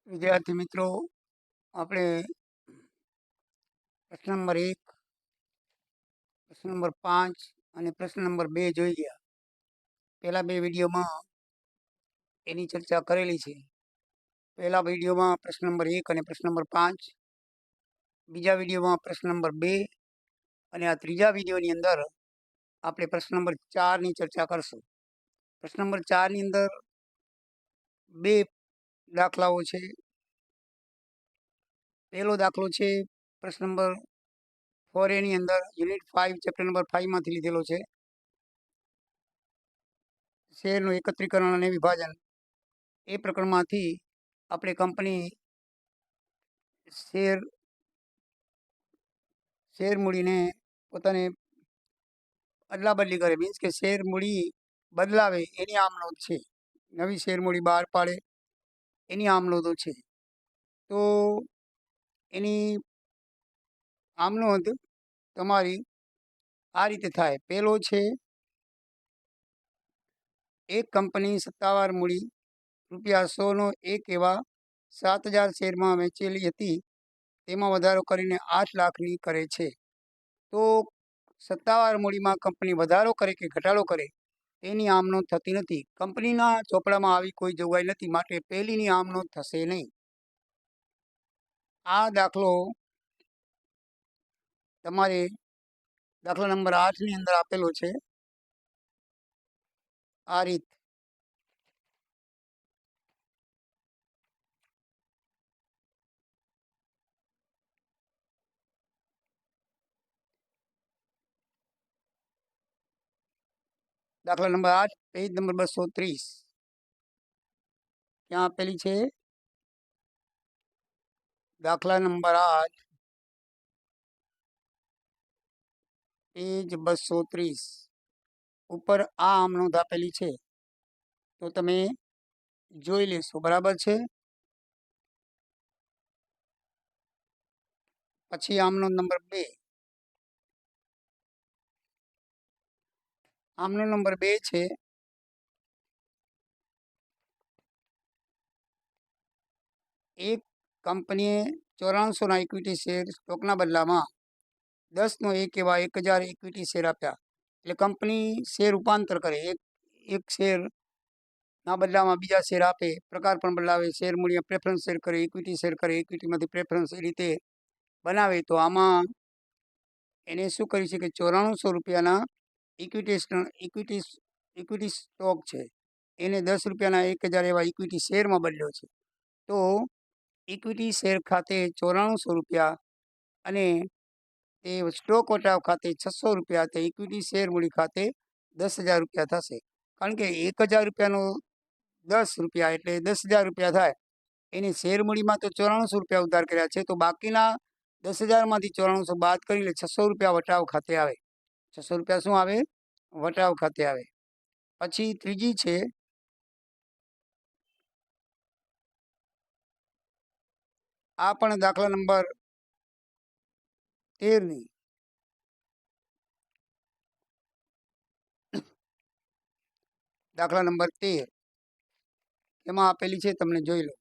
વિદ્યાર્થી મિત્રો, આપણે પ્રશ્ન નંબર 1, પ્રશ્ન નંબર 5 અને પ્રશ્ન નંબર 2 જોઈ ગયા. પહેલા બે વિડીયોમાં એની ચર્ચા કરેલી છે. પહેલા વિડીયોમાં પ્રશ્ન નંબર 1 અને પ્રશ્ન નંબર 5, બીજા વિડીયોમાં પ્રશ્ન નંબર 2 અને આ ત્રીજા વિડીયોની અંદર આપણે પ્રશ્ન નંબર 4ની ચર્ચા કરશું. પ્રશ્ન નંબર 4ની અંદર બે દાખલાઓ છે. પહેલો દાખલો છે પ્રશ્ન નંબર 4 અંદર યુનિટ 5 ચેપ્ટર નંબર 5 માંથી લીધેલો છે. શેરનું એકત્રીકરણ અને વિભાજન એ પ્રકરણમાંથી આપણે કંપની શેર મૂડીને પોતાને અદલા બદલી કરે, મીન્સ કે શેર મૂડી બદલાવે એની આમ નોંધ છે. નવી શેર મૂડી બહાર પાડે એની આમ નોંધો છે. તો એની આમ નોંધ તમારી આ રીતે થાય. પહેલો છે, એક કંપની સત્તાવાર મૂડી ₹100નો એક એવા 7,000 શેરમાં વેચેલી હતી, તેમાં વધારો કરીને 8 લાખની કરે છે. તો સત્તાવાર મૂડીમાં કંપની વધારો કરે કે ઘટાડો કરે તેની આમ નોંધ થતી નથી. કંપનીના ચોપડામાં આવી કોઈ જોગવાઈ નથી, માટે પહેલીની આમ નોંધ થશે નહીં. આ દાખલો તમારે દાખલા નંબર 8ની અંદર આપેલો છે. આ રીત દાખલા નંબર 8, પેજ નંબર 230 ક્યાં આપેલી છે? દાખલા નંબર 8, પેજ 230 ઉપર આ આમ નોંધ આપેલી છે, તો તમે જોઈ લેશો. બરાબર છે. પછી આમ નોંધ નંબર 2. આમનો નંબર 2 છે, એક કંપનીએ 9400ના ઇક્વિટી શેર સ્ટોકના બદલામાં 10નો એક એવા 1,000 ઇક્વિટી શેર આપ્યા. એટલે કંપની શેર રૂપાંતર કરે, એક શેરના બદલામાં બીજા શેર આપે, પ્રકાર પણ બદલાવે, શેર મૂડીમાં પ્રેફરન્સ શેર કરે, ઇક્વિટી શેર કરે, ઇક્વિટીમાંથી પ્રેફરન્સ, એ રીતે બનાવે. તો આમાં એને શું કર્યું છે કે ₹9400ના ઇક્વિટી સ્ટોક છે, એને ₹10ના 1,000 એવા ઇક્વિટી શેરમાં બદલ્યો છે. તો ઇક્વિટી શેર ખાતે ₹9400 અને એ સ્ટોક વટાવ ખાતે ₹600, તે ઇક્વિટી શેર મૂડી ખાતે ₹10,000 થશે. કારણ કે ₹1,000નો ₹10 એટલે ₹10,000 થાય. એને શેર મૂડીમાં તો ₹9400 ઉધાર કર્યા છે, તો બાકીના 10,000માંથી 9400 બાદ કરી એટલે ₹600 વટાવ ખાતે આવે. ₹600 શું આવે? વટાવ ખાતે આવે. પછી ત્રીજી છે, આ પણ દાખલા નંબર 13ની દાખલા નંબર 13 એમાં આપેલી છે, તમને જોઈ લો.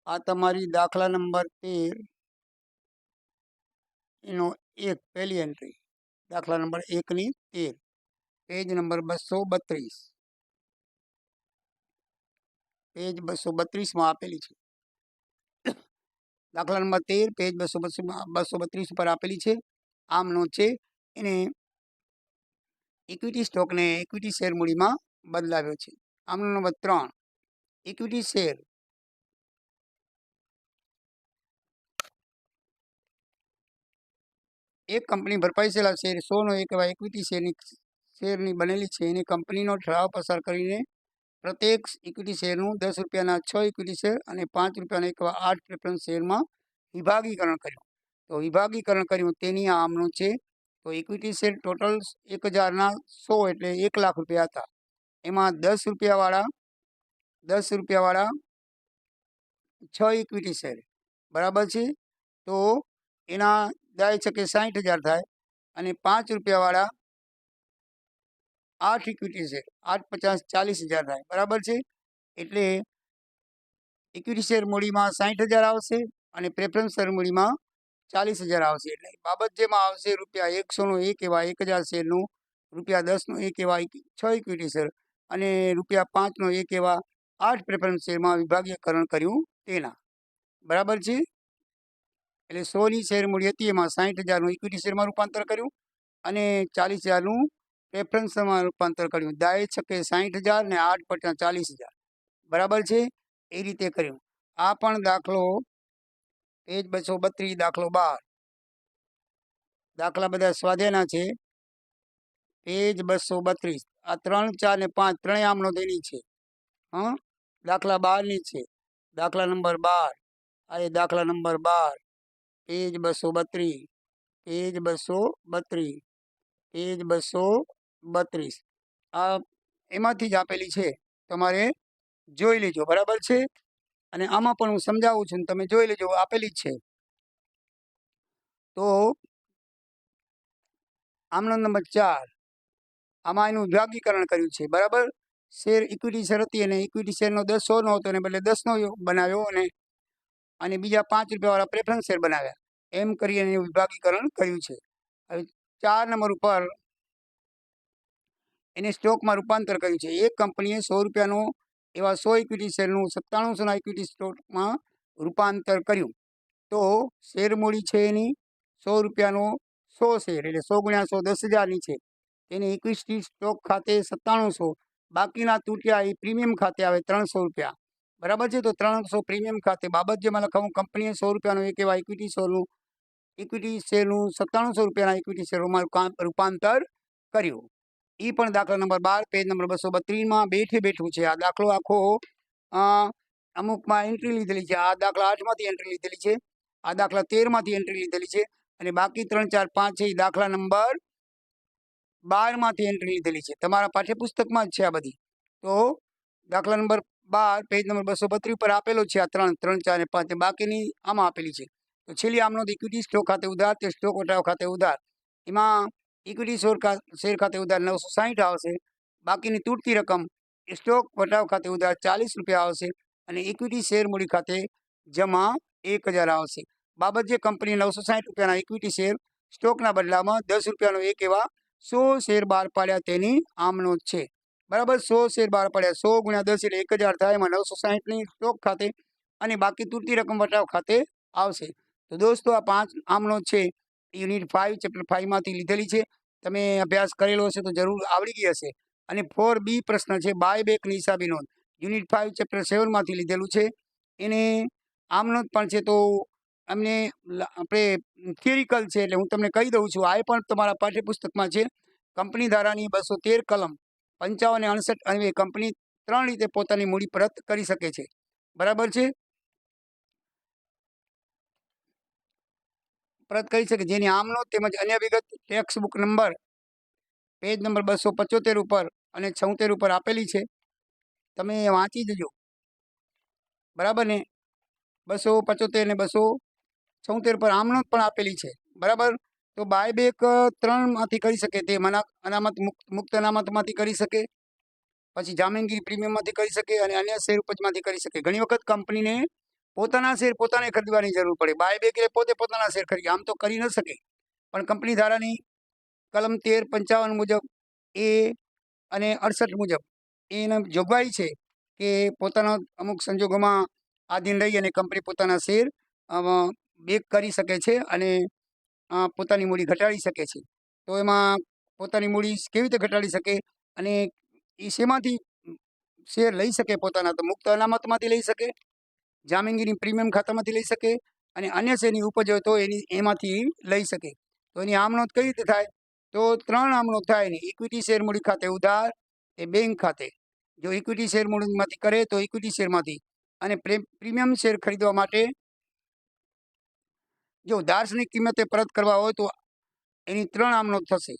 આ તમારી દાખલા નંબર 13 એનો પહેલી એન્ટ્રી, દાખલા નંબર 1ની 13, પેજ નંબર 232, પેજ 232માં આપેલી છે. દાખલા નંબર 13 પેજ 232 ઉપર આપેલી છે. આમ નોંધ છે, એને ઇક્વિટી સ્ટોકને ઇક્વિટી શેર મૂડીમાં બદલાવ્યો છે. આમનો નંબર 3, ઇક્વિટી શેર એક કંપની ભરપાઈ શેર 100નો એક એવા ઇક્વિટી શેરની બનેલી છે. એને કંપનીનો ઠરાવ પસાર કરીને પ્રત્યેક ઇક્વિટી શેરનું ₹10ના 6 ઇક્વિટી શેર અને ₹5ના એક એવા 8 પ્રેફરન્સ શેરમાં વિભાગીકરણ કર્યું. તો વિભાગીકરણ કર્યું તેની આમ નોંધ છે. તો ઇક્વિટી શેર ટોટલ 1,000ના 100 એટલે ₹1,00,000 હતા. એમાં ₹10વાળા 6 ઇક્વિટી શેર, બરાબર છે. તો એના જાય છે કે 60,000 થાય, અને ₹5વાળા 8 ઇક્વિટી શેર 8 50 40,000 થાય, બરાબર છે. એટલે ઇક્વિટી શેર મૂડીમાં 60,000 આવશે અને પ્રેફરન્સ શેર મૂડીમાં 40,000 આવશે. એટલે બાબત જેમાં આવશે ₹100નો 1 એવા 1,000 શેરનું, ₹10નો 1 એવા 6 ઇક્વિટી શેર અને ₹5નો 1 એવા 8 પ્રેફરન્સ શેરમાં વિભાગીયકરણ કર્યું તેના, બરાબર છે. એટલે 100ની શેર મૂડી હતી એમાં 60,000નું ઇક્વિટી શેરમાં રૂપાંતર કર્યું અને 40,000નું પ્રેફરન્સમાં રૂપાંતર કર્યું. દાય છકે 60,000 ને 8 પટા 40,000, બરાબર છે. એ રીતે કર્યું. આ પણ દાખલો પેજ 232 દાખલો 12. દાખલા બધા સ્વાધ્યાયના છે. પેજ 232. આ 3, 4 ને 5 ત્રણેય આમનો તેની છે. દાખલા 12ની છે. દાખલા નંબર 12. આ દાખલા નંબર 12 પેજ 232, પેજ 232, પેજ 232. આ એમાંથી જ આપેલી છે, તમારે જોઈ લેજો, બરાબર છે. અને આમાં પણ હું સમજાવું છું, તમે જોઈ લેજો, આપેલી જ છે. તો આમનો નંબર 4, આમાં એનું વિભાગીકરણ કર્યું છે, બરાબર. શેર ઇક્વિટી શેર હતી અને ઇક્વિટી શેરનો 10 100નો હતો એને બદલે 10નો બનાવ્યો અને બીજા ₹5વાળા પ્રેફરન્સ શેર બનાવ્યા. એમ કરી અને વિભાગીકરણ કર્યું છે. હવે 4 નંબર ઉપર એને સ્ટોકમાં રૂપાંતર કર્યું છે. એક કંપનીએ ₹100નો એવા 100 ઇક્વિટી શેરનું 9700ના ઇક્વિટી સ્ટોકમાં રૂપાંતર કર્યું. તો શેર મૂડી છે એની ₹100નો 100 શેર એટલે 100 × 100 10,000ની છે. તેની ઇક્વિટી સ્ટોક ખાતે 9700, બાકીના તૂટ્યા એ પ્રીમિયમ ખાતે આવે ₹300, બરાબર છે. તો 300 પ્રીમિયમ ખાતે બાબત જેમાં લખાવું, કંપનીએ ₹100નો 1 એવા ઇક્વિટી શેરનું 9700 ઇક્વિટી શેરોમાં રૂપાંતર કર્યું. એ પણ દાખલા નંબર 12 પેજ નંબર 232માં બેઠું છે. આ દાખલો આખો અમુકમાં એન્ટ્રી લીધેલી છે. આ દાખલા 8માંથી એન્ટ્રી લીધેલી છે, આ દાખલા 13માંથી એન્ટ્રી લીધેલી છે અને બાકી 3, 4, 5 છે એ દાખલા નંબર 12માંથી એન્ટ્રી લીધેલી છે. તમારા પાઠ્યપુસ્તકમાં જ છે આ બધી. તો દાખલા નંબર 12 પેજ નંબર 232 પર આપેલો છે. આ 3, 4 અને 5 બાકીની આમાં આપેલી છે. તો છેલ્લી આમનો ઇક્વિટી સ્ટોક ખાતે ઉધાર, તે સ્ટોક વટાવ ખાતે ઉધાર. એમાં ઇક્વિટી શેર ખાતે ઉધાર ₹960 આવશે, બાકીની તૂટતી રકમ સ્ટોક વટાવ ખાતે ઉધાર ₹40 આવશે અને ઇક્વિટી શેર મૂડી ખાતે જમા 1,000 આવશે. બાબત જે કંપની ₹960ના ઇક્વિટી શેર સ્ટોકના બદલામાં ₹10નો 1 એવા 100 શેર બહાર પાડ્યા તેની આમનો છે, બરાબર. 100 શેર બહાર પાડ્યા, 100 × 10 એટલે 1,000 થાય. એમાં 960ની સ્ટોક ખાતે અને બાકી તૂટતી રકમ વટાવ ખાતે આવશે. તો દોસ્તો આ 5 આમનો છે યુનિટ 5 ચેપ્ટર 5માંથી લીધેલી છે. તમે અભ્યાસ કરેલો હશે તો જરૂર આવડી ગઈ હશે. અને 4B પ્રશ્ન છે, બાય બેકની હિસાબી નોંધ, યુનિટ 5 ચેપ્ટર 7માંથી લીધેલું છે. એને આમનો પણ છે. તો અમને આપણે થિયરિકલ છે એટલે હું તમને કહી દઉં છું. આ પણ તમારા પાઠ્યપુસ્તકમાં છે. કંપની ધારાની 213 કલમ 55 અને 68 અન્વયે કંપની 3 રીતે પોતાની મૂડી પરત કરી શકે છે, બરાબર છે. પરત કરી શકે, જેની આમનો તેમજ અન્ય વિગત tax book number page number 275 ઉપર અને 76 ઉપર આપેલી છે. તમે વાંચી જજો, બરાબર ને. 275 ને 276 પર આમનો પણ આપેલી છે, બરાબર. તો બાય બેક 3માંથી કરી શકે, તે અનામત મુક્ત અનામતમાંથી કરી શકે, પછી જામીનગીરી પ્રીમિયમમાંથી કરી શકે અને અન્ય શેર ઉપજમાંથી કરી શકે. ઘણી વખત કંપનીને પોતાના શેર પોતાને ખરીદવાની જરૂર પડે. બાય બેક એટલે પોતે પોતાના શેર ખરીદે, આમ તો કરી ન શકે. પણ કંપની ધારાની કલમ 13, 55 મુજબ એ અને 68 મુજબ એને જોગવાઈ છે કે પોતાના અમુક સંજોગોમાં આધીન રહી અને કંપની પોતાના શેર બેક કરી શકે છે અને પોતાની મૂડી ઘટાડી શકે છે. તો એમાં પોતાની મૂડી કેવી રીતે ઘટાડી શકે અને એ શેમાંથી શેર લઈ શકે પોતાના? તો મુક્ત અનામતમાંથી લઈ શકે, જામીનગીરી પ્રીમિયમ ખાતામાંથી લઈ શકે અને અન્ય શેરની ઉપજ હોય તો એમાંથી લઈ શકે. તો એની આમનોંધ કઈ રીતે થાય? તો 3 આમનોંધ થાય એની. ઇક્વિટી શેર મૂડી ખાતે ઉધાર એ બેંક ખાતે. જો ઇક્વિટી શેર મૂડીમાંથી કરે તો ઇક્વિટી શેરમાંથી, અને પ્રીમિયમ શેર ખરીદવા માટે જો દાર્શનિક કિંમતે પરત કરવા હોય તો એની 3 આમનોંધ થશે.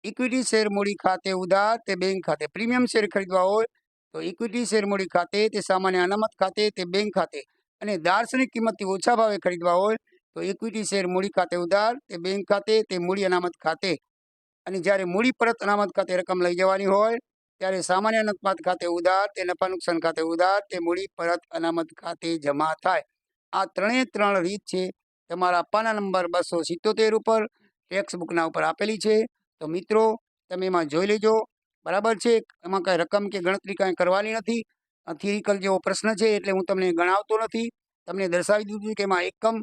ઇક્વિટી શેર મૂડી ખાતે ઉધાર તે બેંક ખાતે. પ્રીમિયમ શેર ખરીદવા હોય તો ઇક્વિટી શેર મૂડી ખાતે તે સામાન્ય અનામત ખાતે તે બેંક ખાતે. અને દાર્શનિક કિંમતથી ઓછા ભાવે ખરીદવા હોય તો ઇક્વિટી શેર મૂડી ખાતે ઉધાર તે બેંક ખાતે તે મૂડી અનામત ખાતે. અને જ્યારે મૂડી પરત અનામત ખાતે રકમ લઈ જવાની હોય ત્યારે સામાન્ય અનામત ખાતે ઉધાર, તે નફા નુકસાન ખાતે ઉધાર, તે મૂડી પરત અનામત ખાતે જમા થાય. આ ત્રણે ત્રણ રીત છે તમારા પાના નંબર 277 ઉપર ટેક્સ બુકના ઉપર આપેલી છે. તો મિત્રો તમે એમાં જોઈ લેજો, બરાબર છે. એમાં કાંઈ રકમ કે ગણતરી કાંઈ કરવાની નથી. થિયરિકલ જેવો પ્રશ્ન છે એટલે હું તમને ગણાવતો નથી. તમને દર્શાવી દીધું કે એમાં એકમ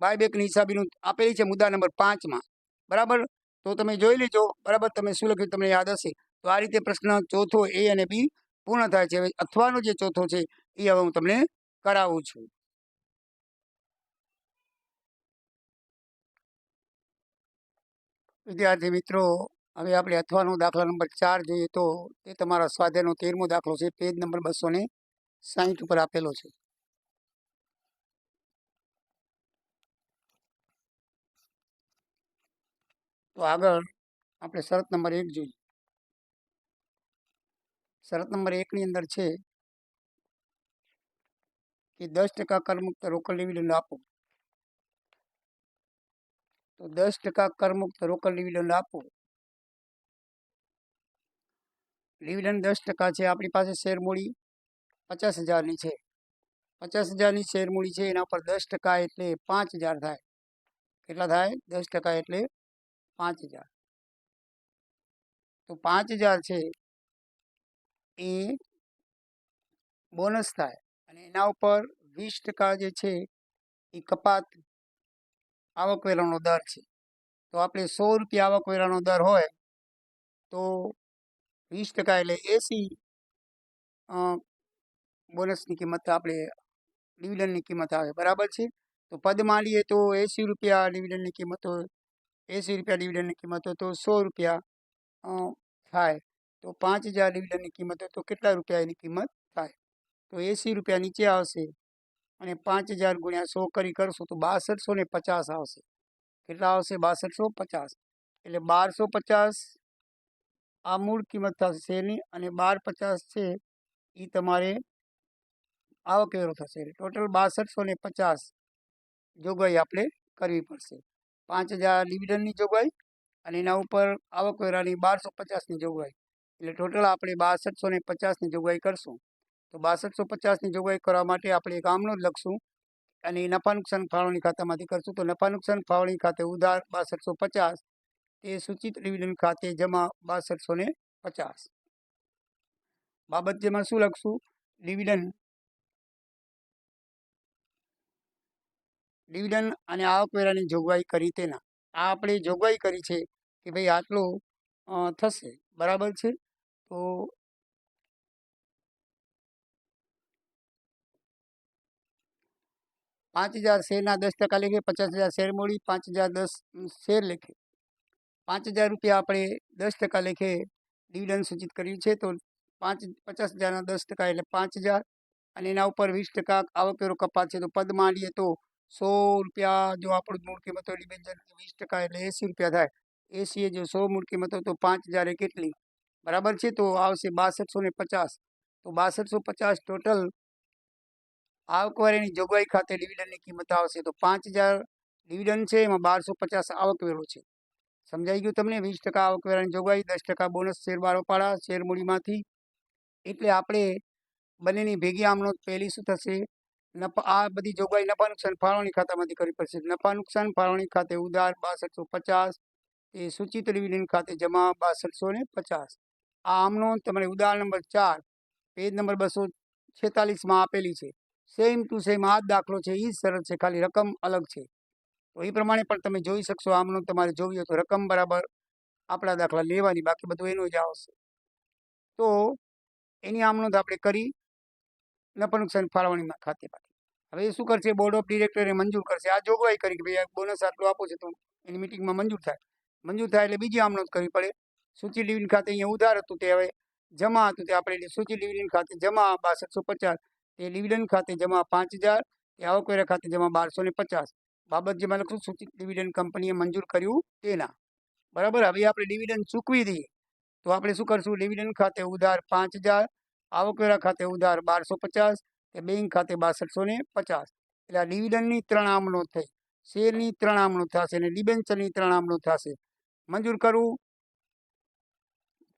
બાયબેકની હિસાબીનું આપેલી છે મુદ્દા નંબર 5માં, બરાબર. તો તમે જોઈ લેજો, બરાબર. તમે શું લખ્યું તમને યાદ હશે. તો આ રીતે પ્રશ્ન ચોથો એ અને બી પૂર્ણ થાય છે. હવે અથવાનો જે ચોથો છે એ હવે હું તમને કરાવું છું. વિદ્યાર્થી મિત્રો, હવે આપણે અથવાનો દાખલા નંબર 4 જોઈએ તો તે તમારા સ્વાધ્યાયનો 13મો દાખલો છે. પેજ નંબર 260 ઉપર આપેલો છે. તો આગળ આપણે શરત નંબર 1 જોઈએ. શરત નંબર 1 ની અંદર છે કે 10% કરમુક્ત રોકડ ડિવિડન્ડ આપો. તો 10% કરમુક્ત રોકડ ડિવિડન્ડ આપો. ડિવિડન્ડ 10% છે. આપણી પાસે શેર મૂડી 50,000ની છે. 50,000ની શેર મૂડી છે, એના પર 10% એટલે 5,000 થાય. કેટલા થાય? 10% એટલે 5,000. તો 5,000 છે એ બોનસ થાય અને એના ઉપર 20% જે છે એ કપાત આવકવેરાનો દર છે. તો આપણે 100 રૂપિયા આવકવેરાનો દર હોય તો 20% એટલે 80 બોનસની કિંમત આપણે ડિવિડન્ડની કિંમત આવે, બરાબર છે. તો પદમાં લઈએ તો 80 રૂપિયા ડિવિડન્ડની કિંમત હોય, 80 રૂપિયા ડિવિડન્ડની કિંમત હોય તો 100 રૂપિયા થાય. તો 5,000 ડિવિડન્ડની કિંમત હોય તો કેટલા રૂપિયા એની કિંમત થાય? તો 80 રૂપિયા નીચે આવશે અને 5,000 ગુણ્યા 100 કરી કરશું તો 6250 આવશે. કેટલા આવશે? 6250. એટલે 1250 આ મૂળ કિંમત થશે શેરની અને 1250 છે એ તમારે આવકવેરો થશે. ટોટલ 6250 જોગવાઈ આપણે કરવી પડશે. 5,000 ડિવિડન્ડની જોગવાઈ અને એના ઉપર આવકવેરાની 1250ની જોગવાઈ. એટલે ટોટલ આપણે 6250ની જોગવાઈ કરશું. તો 6250ની જોગવાઈ કરવા માટે આપણે એક આમનો જ લખશું અને નફા નુકસાન ફાળવણી ખાતામાંથી કરશું. તો નફા નુકસાન ફાળવણી ખાતે ઉધાર 6250, તે સૂચિત ડિવિડન્ડ ખાતે જમા 6250. બાબત જેમાં શું લખશું? ડિવિડન્ડ અને આવકવેરાની જોગવાઈ કરી તેના. આ આપણે જોગવાઈ કરી છે કે ભાઈ આટલું થશે, બરાબર છે. તો 5,000 શેરના 10% લેખે 50,000 શેર મૂડી, 5,000 10 શેર લેખે 5,000 રૂપિયા આપણે 10% લેખે ડિવિડન્ડ સૂચિત કર્યું છે. તો 50,000ના 10% એટલે 5,000 અને એના ઉપર 20% આવકવેરો કપાત છે. તો પદમાં લઈએ તો 100 રૂપિયા જો આપણું મૂળ કિંમત હોય ડિબેન્ચર 20% એટલે 80 રૂપિયા થાય. 80 એ જો 100 મૂળ કિંમત હોય તો 5,000 એ કેટલી? બરાબર છે. તો આવશે 6250. તો 6250 ટોટલ આવકવેરાની જોગવાઈ ખાતે ડિવિડન્ડની કિંમત આવશે. તો 5,000 ડિવિડન્ડ છે, એમાં 1250 આવકવેરો છે. સમજાઈ ગયું તમને? 20% આવકવેરાની જોગવાઈ, 10% બોનસ શેર બારોપાડા શેર મૂડીમાંથી. એટલે આપણે બંનેની ભેગી આમનો પહેલી શું થશે? આ બધી જોગવાઈ નફા નુકસાન ફાળવણી ખાતામાંથી કરવી પડશે. નફા નુકસાન ફાળવણી ખાતે ઉધાર 6250, એ સૂચિત ડિવિડન્ડ ખાતે જમા 6250. આ આમનો તમારે ઉદાહરણ નંબર 4 પેજ નંબર 246માં આપેલી છે. સેમ ટુ સેમ આ જ દાખલો છે, એ જ શરત છે, ખાલી રકમ અલગ છે. તો એ પ્રમાણે પણ તમે જોઈ શકશો. આમનો તમારે જોવી હોય તો રકમ બરાબર આપણા દાખલા લેવાની, બાકી બધું એનું જ આવશે. તો એની આમનોંધ આપણે કરી નફા નુકસાન ફાળવણીમાં ખાતેમાંથી. હવે એ શું કરશે? બોર્ડ ઓફ ડિરેક્ટરે મંજૂર કરશે. આ જોગવાઈ કરી કે ભાઈ બોનસ આટલું આપો છે તો એની મિટિંગમાં મંજૂર થાય. મંજૂર થાય એટલે બીજી આમનોંધ કરવી પડે. સૂચિત ડિવિડન્ડ ખાતે અહીંયા ઉધાર હતું તે હવે જમા હતું, તે આપણે સૂચિત ડિવિડન્ડ ખાતે જમા 6250, તે ડિવિડન્ડ ખાતે જમા 5,000, તે આવકવેરા ખાતે જમા 1250. બાબત જેમાં લખશું સૂચિત ડિવિડન્ડ કંપનીએ મંજૂર કર્યું તેના. બરાબર. હવે આપણે ડિવિડન્ડ ચૂકવી દઈએ તો આપણે શું કરશું? ડિવિડન્ડ ખાતે ઉધાર 5,000, આવકવેરા ખાતે ઉધાર 1250, તે બેંક ખાતે 6250. એટલે આ ડિવિડન્ડની 3 આમનોંધ થઈ, શેરની 3 આમનોંધ થશે અને ડિબેન્ચરની 3 આમનોંધ થશે. મંજૂર કરવું,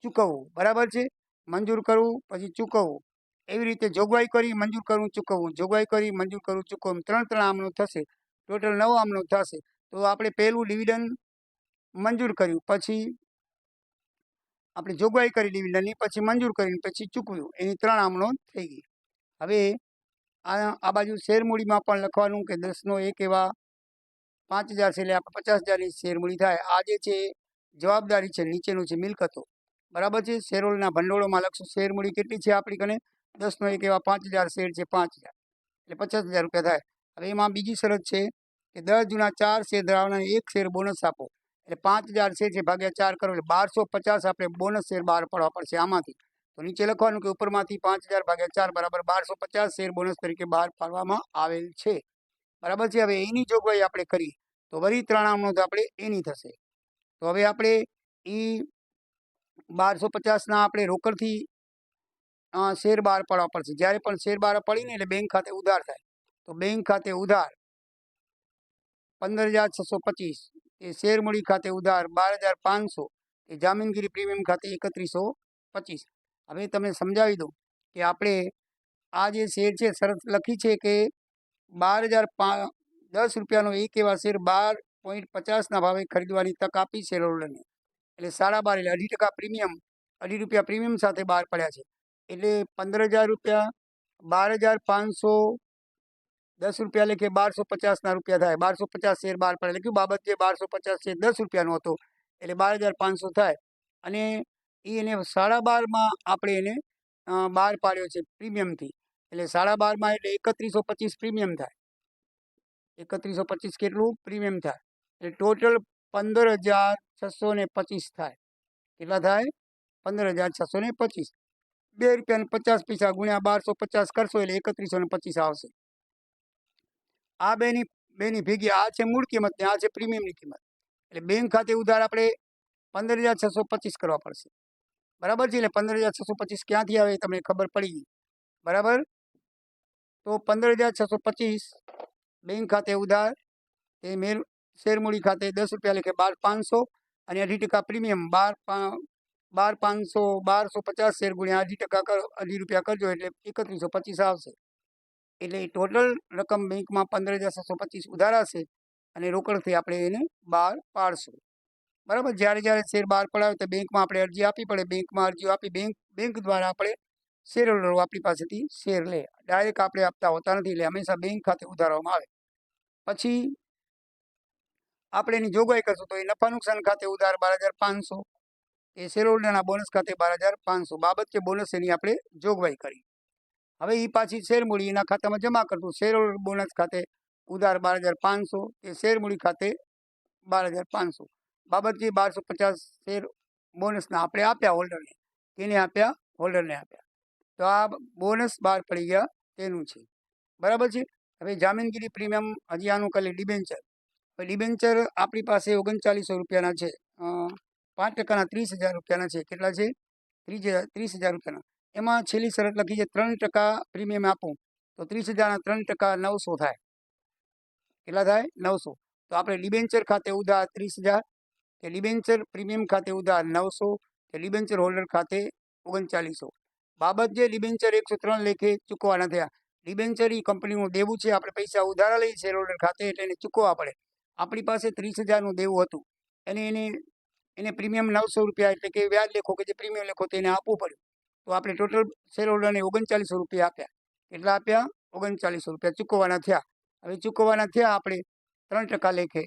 ચૂકવવું, બરાબર છે. મંજૂર કરવું પછી ચૂકવવું, એવી રીતે જોગવાઈ કરી મંજૂર કરવું ચૂકવવું, જોગવાઈ કરી મંજૂર કરવું ચૂકવવું, ત્રણ આમનું થશે. ટોટલ 9 આમનું થશે. તો આપણે પહેલું ડિવિડન્ડ મંજૂર કર્યું, પછી આપણે જોગવાઈ કરી ડિવિડન્ડની, પછી મંજૂર કરીને પછી ચૂકવ્યું, એની 3 આમનો થઈ ગઈ. હવે આ બાજુ શેર મૂડીમાં પણ લખવાનું કે 10નો 1 એવા 5000 છે એટલે આપણે 50,000ની શેર મૂડી થાય. આ જે છે જવાબદારી છે, નીચેનું છે મિલકતો, બરાબર છે. શેરોના ભંડોળોમાં લખશું શેર મૂડી કેટલી છે આપણી કને, 10નો 1 એવા 5000 શેર છે, 5000 એટલે 50,000 રૂપિયા થાય. હવે એમાં બીજી શરત છે કે 10 જૂના 4 શેર ધરાવનારને 1 શેર બોનસ આપો, એટલે 5000 શેર છે ભાગ્યા 4 કરો એટલે 1250 આપણે બોનસ શેર બહાર પાડવા પડશે આમાંથી. તો નીચે લખવાનું કે ઉપરમાંથી 5000 ભાગ્યા 4 બરાબર 1250 શેર બોનસ તરીકે બહાર પાડવામાં આવેલ છે, બરાબર છે. હવે એની જોગવાઈ આપણે કરી તો વળી 3 આમનો તો આપણે એની થશે. તો હવે આપણે એ 1250ના આપણે રોકડથી શેર બહાર પાડવા પડશે. જ્યારે પણ શેર બહાર પડીને એટલે બેંક ખાતે ઉધાર થાય. તો બેંક ખાતે ઉધાર 15,625, એ શેર મૂડી ખાતે ઉધાર 12,500, એ જામીનગીરી પ્રીમિયમ ખાતે 3,125. હવે તમે સમજાવી દો કે આપણે આ જે શેર છે શરત લખી છે કે 10 રૂપિયાનો 1 એવા શેર 12.50ના ભાવે ખરીદવાની તક આપી શેર હોલ્ડરને, એટલે 12.5 એટલે 2.5% પ્રીમિયમ, 2.5 રૂપિયા પ્રીમિયમ સાથે બહાર પડ્યા છે. એટલે 15,000 રૂપિયા, 12,500, 10 રૂપિયા લેખે 1250ના રૂપિયા થાય. 1250 શેર બહાર પડે, લખ્યું બાબત જે 1250 શેર 10 રૂપિયાનો હતો એટલે 12,500 થાય. અને એને 12.5માં આપણે એને બહાર પાડ્યો છે પ્રીમિયમથી, એટલે 12.5માં એટલે 3,125 પ્રીમિયમ થાય. 3,125 કેટલું પ્રીમિયમ થાય, એટલે ટોટલ 15,625 થાય. કેટલા થાય? 15,625. 2.50 ગુણ્યા 1250 કરશો એટલે 3,125 આવશે. આ બેની ભેગી આ છે મૂળ કિંમત ને આ છે પ્રીમિયમની કિંમત, એટલે બેંક ખાતે ઉધાર આપણે 15,625 કરવા પડશે, બરાબર છે. એટલે 15,625 ક્યાંથી આવે તમને ખબર પડી ગઈ, બરાબર. તો 15,625 બેંક ખાતે ઉધાર, એ શેર મૂડી ખાતે 10 રૂપિયા લેખે 12,500 અને 2.5% પ્રીમિયમ 12,500, 1250 શેર ગુણ્યા 2.5% કરો, 2.5 રૂપિયા કરજો એટલે 3,125 આવશે. એટલે ટોટલ રકમ બેંકમાં 15,625 ઉધાર હશે અને રોકડથી આપણે એને બહાર પાડશું, બરાબર. જ્યારે શેર બહાર પડાવે તો બેંકમાં આપણે અરજી આપવી પડે. બેંકમાં અરજી આપી બેંક દ્વારા આપણે શેર હોલ્ડરો આપણી પાસેથી શેર લે, ડાયરેક્ટ આપણે આપતા હોતા નથી, એટલે હંમેશા બેંક ખાતે ઉધારવામાં આવે. પછી આપણે એની જોગવાઈ કરશું તો એ નફા નુકસાન ખાતે ઉધાર 12,500, એ શેર હોલ્ડરના બોનસ ખાતે 12,500 બાબત કે બોનસ એની આપણે જોગવાઈ કરી. હવે એ પાછી શેર મૂડી એના ખાતામાં જમા કરતું. શેર હોલ્ડર બોનસ ખાતે ઉધાર 12,500, એ શેર મૂડી ખાતે 12,500 બાબત જે 1250 શેર બોનસના આપણે આપ્યા હોલ્ડરને. કેને આપ્યા? હોલ્ડરને આપ્યા. તો આ બોનસ બહાર પડી ગયા તેનું છે, બરાબર છે. હવે જામીનગીરી પ્રીમિયમ હજી આનું કરી ડિબેન્ચર. ડિબેન્ચર આપણી પાસે 3900 રૂપિયાના છે, 5%ના 30,000 રૂપિયાના છે. કેટલા છે? 30,000 રૂપિયાના. એમાં છેલ્લી શરત લખી છે 3% પ્રીમિયમ આપું તો 30,000ના 3% 900 થાય. કેટલા થાય? 900. તો આપણે ડિબેન્ચર ખાતે ઉધાર 30,000, કે ડિબેન્ચર પ્રીમિયમ ખાતે ઉધાર 900, કે ડિબેન્ચર હોલ્ડર ખાતે 3900. બાબત જે ડિબેન્ચર 103 લેખે ચૂકવાના થયા. ડિબેન્ચર એ કંપનીનું દેવું છે, આપણે પૈસા ઉધારા લઈએ શેર હોલ્ડર ખાતે એટલે એને ચૂકવવા પડે. આપણી પાસે 30,000નું દેવું હતું, એને પ્રીમિયમ 900 રૂપિયા એટલે કે વ્યાજ લેખો કે જે પ્રીમિયમ લેખો તેને આપવું પડ્યું. તો આપણે ટોટલ શેર હોલ્ડરને 3900 રૂપિયા આપ્યા. કેટલા આપ્યા? 3900 રૂપિયા ચૂકવવાના થયા. હવે ચૂકવવાના થયા આપણે 3% લેખે,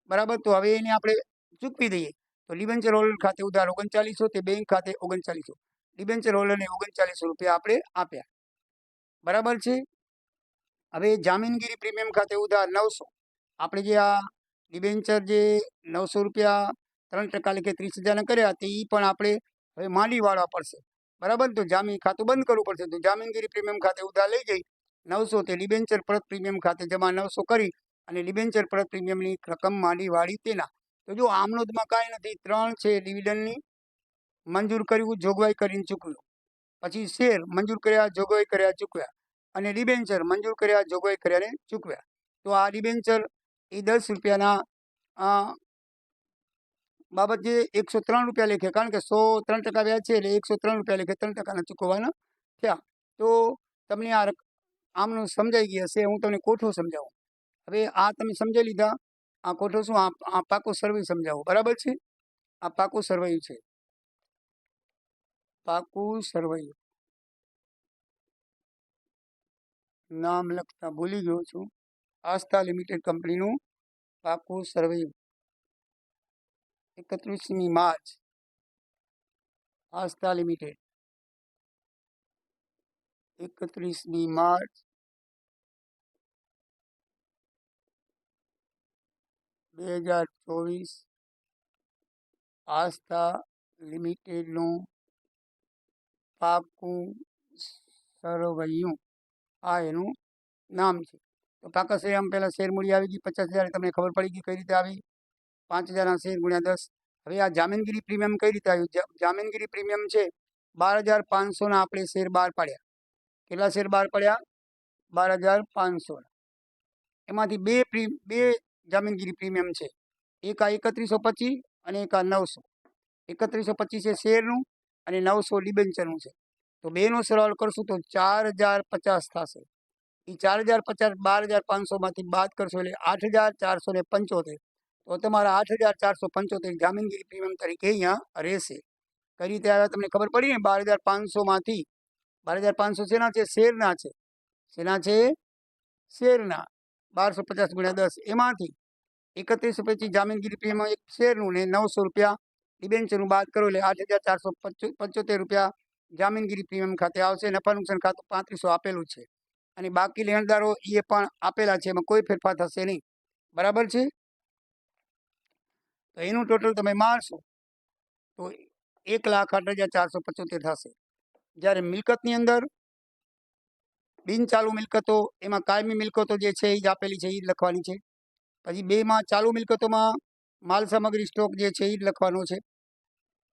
બરાબર. તો હવે એને આપણે ચૂકવી દઈએ તો ડિબેન્ચર હોલ્ડર ખાતે ઉધાર 3900, તે બેંક ખાતે 3900, ડિબેન્ચર હોલ્ડરને 3900 રૂપિયા આપણે આપ્યા, બરાબર છે. હવે જામીનગીરી પ્રીમિયમ ખાતે ઉધાર 900, આપણે જે આ ડિબેન્ચર જે 900 રૂપિયા 3% લેખે 30,000ના કર્યા તે એ પણ આપણે હવે માંડી વાળવા પડશે, બરાબર. તો જામીન ખાતું બંધ કરવું પડશે. તો જામીનગીરી પ્રીમિયમ ખાતે ઉધાર લઈ જઈ 900, તે ડિબેન્ચર પરત પ્રીમિયમ ખાતે જમા 900 કરી અને ડિબેન્ચર પરત પ્રીમિયમની રકમ માંડી વાળી તેના. તો જો આમનોંધમાં કાંઈ નથી, 3 છે ડિવિડન્ડની મંજૂર કર્યું, જોગવાઈ કરીને ચૂકવ્યું. પછી શેર મંજૂર કર્યા, જોગવાઈ કર્યા, ચૂકવ્યા. અને ડિબેન્ચર મંજૂર કર્યા, જોગવાઈ કર્યા ને ચૂકવ્યા. તો આ ડિબેન્ચર એ 10 રૂપિયાના બાબત જે 103 રૂપિયા લેખે, કારણ કે 103% વ્યાજ છે એટલે 103 રૂપિયા લેખે 3% ચૂકવવાના થયા. તો તમને આમનું સમજાઈ ગઈ હશે. હું તમને કોઠો સમજાવું. હવે આ તમે સમજાવી લીધા. આ કોઠો શું? આ પાકું સરવૈયું સમજાવું. બરાબર છે? આ પાકું સરવૈયું છે. પાકું સરવૈયું નામ લખતા ભૂલી ગયો છું. આસ્થા લિમિટેડ કંપનીનું પાકું સરવૈયું 31મી માર્ચ. આસ્થા લિમિટેડ 31મી માર્ચ 2024 આસ્થા લિમિટેડનું પાકું સરવૈયું આ એનું નામ છે. તો પાકા શેર આમ પહેલાં શેર મૂડી આવી ગઈ 50,000. તમને ખબર પડી ગઈ કઈ રીતે આવી. 5,000ના શેર ગુણ્યા 10. હવે આ જામીનગીરી પ્રીમિયમ કઈ રીતે આવ્યું? જામીનગીરી પ્રીમિયમ છે 12,500ના આપણે શેર બહાર પાડ્યા. કેટલા શેર બહાર પાડ્યા? 12,500. એમાંથી બે જામીનગીરી પ્રીમિયમ છે. એક આ 3125 અને એક આ 900. 3125 એ શેરનું અને 900 ડિબેન્ચરનું છે. તો બેનો સરવાળો કરશું તો 4,050 થશે. એ 4,050 12,500માંથી બાદ કરશો એટલે 8,475. તો તમારા 8,475 જામીનગીરી પ્રીમિયમ તરીકે અહીંયા રહેશે. કઈ રીતે આવ્યા તમને ખબર પડી ને? 12,500માંથી 12,500 શેના છે? શેરના છે. શેના છે? શેરના. 1250 ગુણ્યા 10 એમાંથી 3125 જામીનગીરી પ્રીમિયમ એક શેરનું ને 900 રૂપિયા ડિબેન્ચરનું બાદ કરો એટલે 8,475 રૂપિયા જામીનગીરી પ્રીમિયમ ખાતે આવશે. નફા નુકસાન ખાતું 3500 આપેલું છે અને બાકી લેણદારો એ પણ આપેલા છે. એમાં કોઈ ફેરફાર થશે નહીં. બરાબર છે? તો એનું ટોટલ તમે મારશો તો 1,08,475 થશે. જ્યારે મિલકતની અંદર બિનચાલુ મિલકતો, એમાં કાયમી મિલકતો જે છે એ જ આપેલી છે, એ જ લખવાની છે. પછી બેમાં ચાલુ મિલકતોમાં માલ સામગ્રી સ્ટોક જે છે એ જ લખવાનો છે.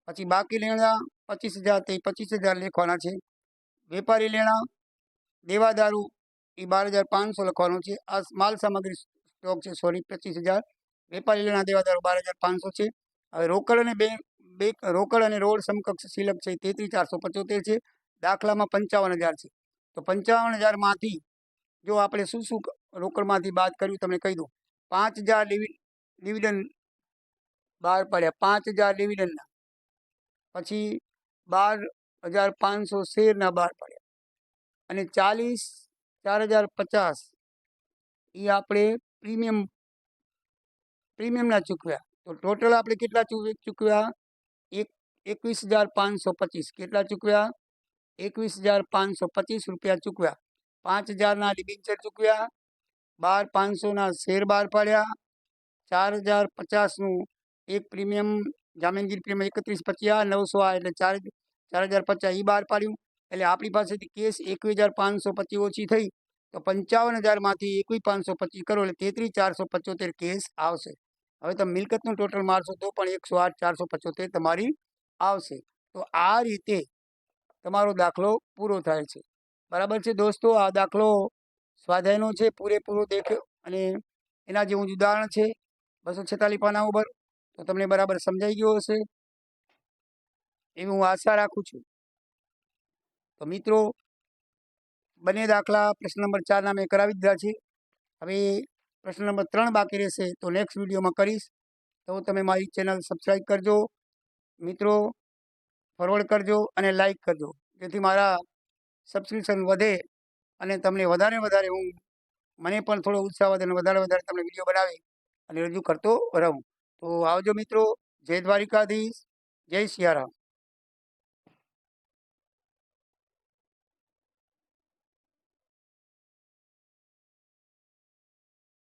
પછી બાકી લેણા 25,000 તે 25,000 લખવાના છે. વેપારી લેણા દેવાદારું એ 12,500 લખવાનું છે. આ માલ સામગ્રી સ્ટોક છે, સોરી 25,000. વેપારી લેણા દેવાદારું 12,500 છે. હવે રોકડ અને રોડ સમકક્ષ શિલક છે 33,475 છે. દાખલામાં 55,000 છે. તો 55,000માંથી જો આપણે શું શું રોકડમાંથી બાદ કર્યું તમને કહી દઉં. 5,000 ડિવિડન્ડ બહાર પડ્યા. 5,000 ડિવિડન્ડના. પછી 12,500 શેરના બહાર પડ્યા અને 4,050 એ આપણે પ્રીમિયમના ચૂકવ્યા. તો ટોટલ આપણે કેટલા ચૂકવ્યા? 21,525. કેટલા ચૂકવ્યા? 21,525 રૂપિયા ચૂકવ્યા. 5,000ના ડિબેન્ચર ચૂકવ્યા. 12,500ના શેર બહાર પાડ્યા. 4,050નું એક પ્રીમિયમ જામીનગીરી પ્રીમિયમ 31,25 900 એટલે 4,050 એ બહાર પાડ્યું. એટલે આપણી પાસેથી કેસ 21,525 ઓછી થઈ. તો 55,000માંથી 21,525 કરો એટલે 33,475 કેસ આવશે. હવે તમે મિલકતનું ટોટલ મારશો તો પણ 108,475 તમારી આવશે. તો આ રીતે તમારો દાખલો પૂરો થાય છે. બરાબર છે દોસ્તો? આ દાખલો સ્વાધ્યાયનો છે, પૂરેપૂરો દેખ્યો અને એના જેવું જ ઉદાહરણ છે 246 પાના ઉપર. તો તમને બરાબર સમજાઈ ગયો હશે એવી હું આશા રાખું છું. તો મિત્રો, બંને દાખલા પ્રશ્ન નંબર 4ના મેં કરાવી દીધા છે. હવે પ્રશ્ન નંબર 3 બાકી રહેશે, તો નેક્સ્ટ વિડીયોમાં કરીશ. તો તમે મારી ચેનલ સબસ્ક્રાઈબ કરજો મિત્રો, ફોરવર્ડ કરજો અને લાઈક કરજો, જેથી મારા સબસ્ક્રિપ્શન વધે અને તમને વધારે હું મને પણ થોડો ઉત્સાહ વધે અને વધારે તમને વિડીયો બનાવી અને રજૂ કરતો રહું. તો આવજો મિત્રો. જય દ્વારિકાધીશ. જય સિયારામ.